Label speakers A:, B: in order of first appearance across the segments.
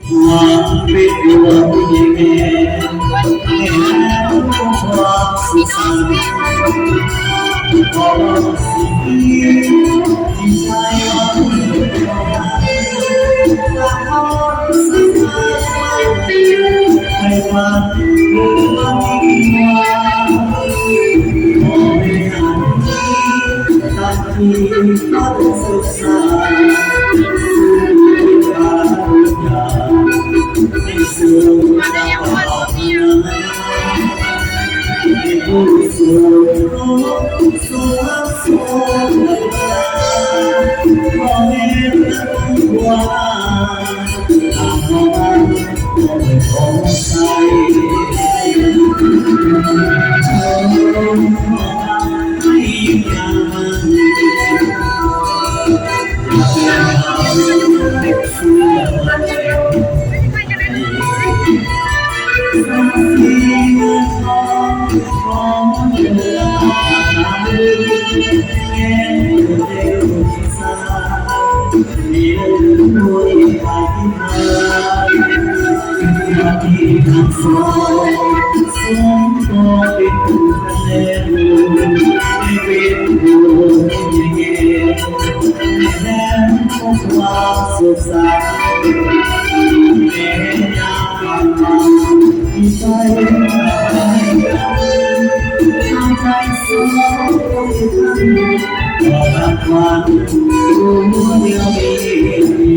A: ความเป็นตัวที่แม่ให้แล้วความสุขสันต์ขอสิ่งที่ใจหวังและขอสิ่งให้ฝันเรื่องที่ว่าขอให้ทันทันทีความสุขสันต์สุขสันต์แม้ยามผ่านมาที่ใจทางใจสองก็รักวันรู้เดียวมี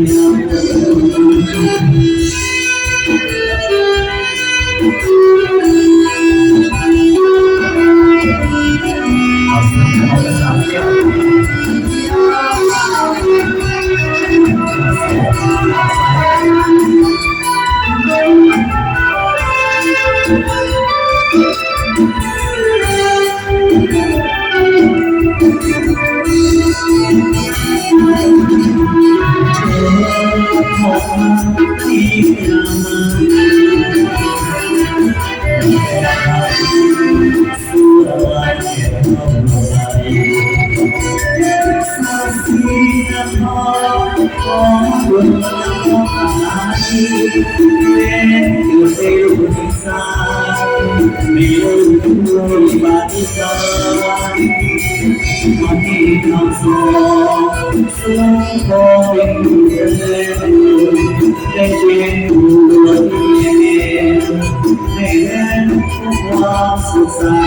A: สุขสัน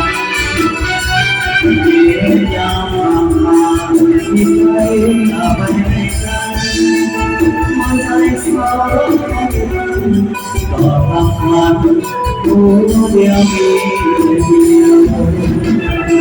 A: ต์เยียวยามาที่ใจอาภัยในใจมันใจสองต่อรักวันรู้เดียวมีเดียว